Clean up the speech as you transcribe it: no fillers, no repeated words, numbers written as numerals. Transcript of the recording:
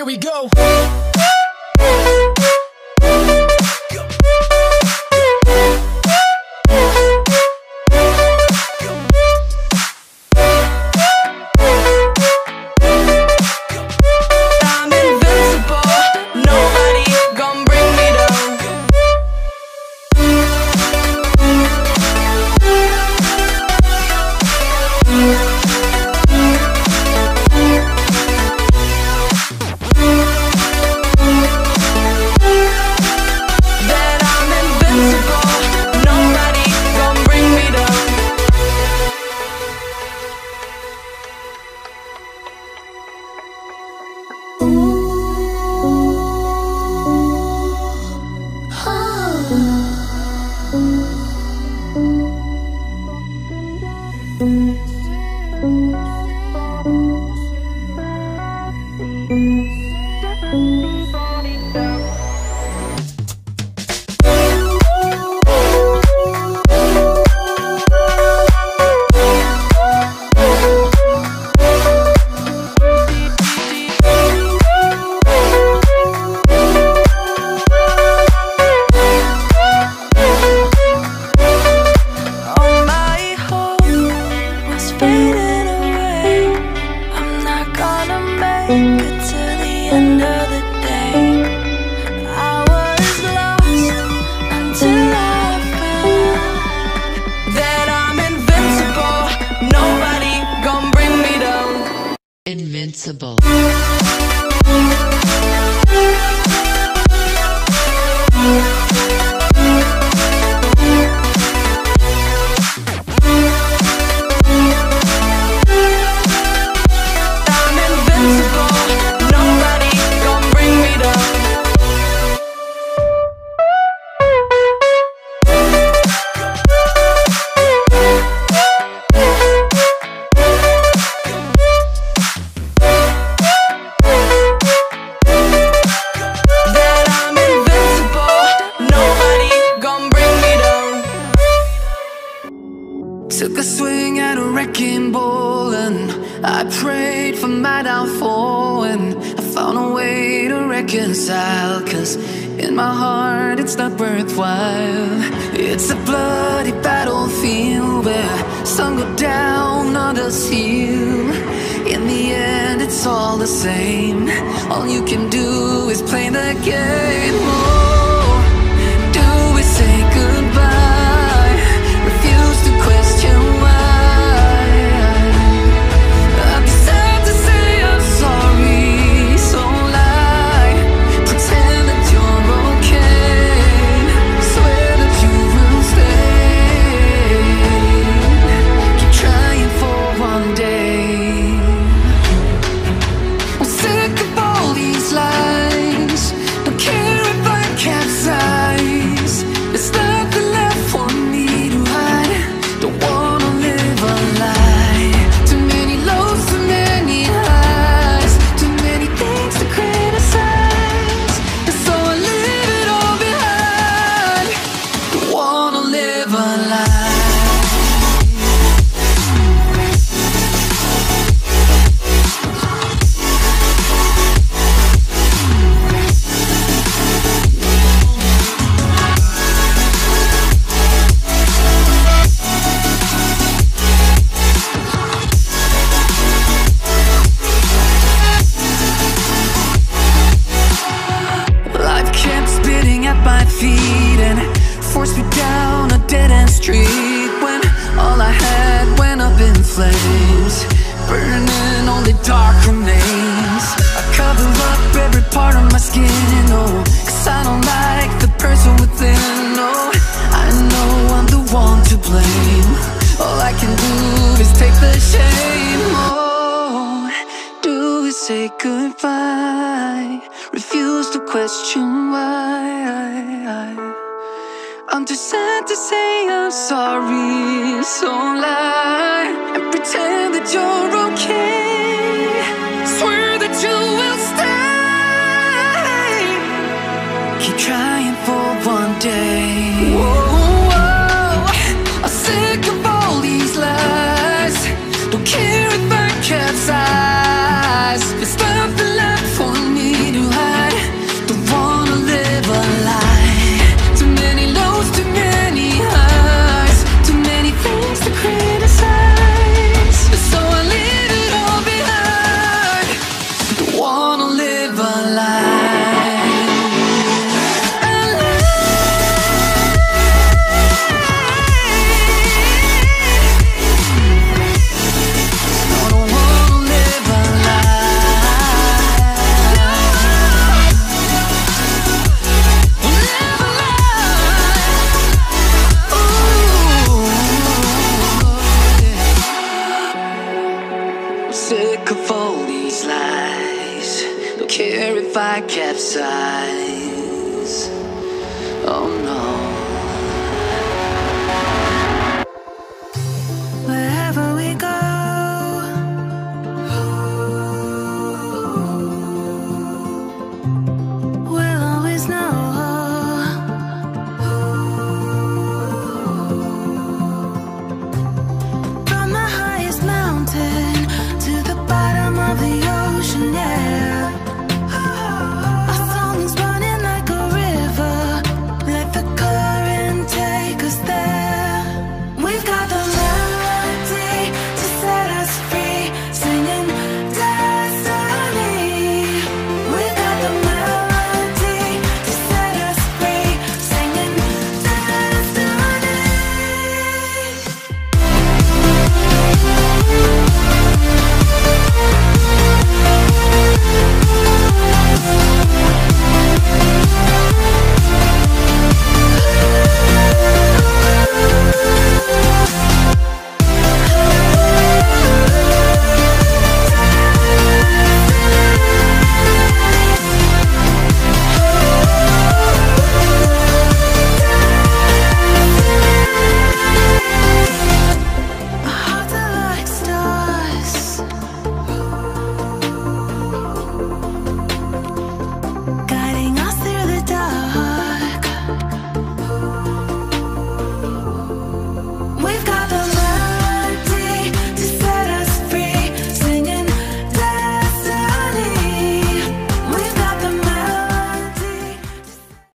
Here we go. Invincible. Took a swing at a wrecking ball and I prayed for my downfall, and I found a way to reconcile, 'cause in my heart it's not worthwhile. It's a bloody battlefield where some go down, others heal. In the end it's all the same. All you can do is play the game. Oh, do we say goodbye? Refuse to question why. I'm sad to say I'm sorry, so lie. Pretend that you're okay. Swear that you will stay. Keep trying for one day. I'm sick of all these lies. Don't care if I capsize. There's nothing left for me to hide. Don't wanna live a lie. Too many lows, too many highs. Too many things to criticize. And so I leave it all behind. Don't wanna live a lie. Life kept spitting at my feet and forced me down a dead-end street, when all I had went up in flames, burning only dark remains. I cover up every part of my skin, oh, 'cause I don't like the person within. Oh, I know I'm the one to blame. All I can do is take the shame. Oh, do we say goodbye? Refuse to question why. I'm too sad to say I'm sorry, so lie and pretend that you're okay. Swear that you will stay. Keep trying for one day. Whoa, I'm sick of all these lies. Don't care if I capsize. There's nothing left for me if I capsize? Oh no.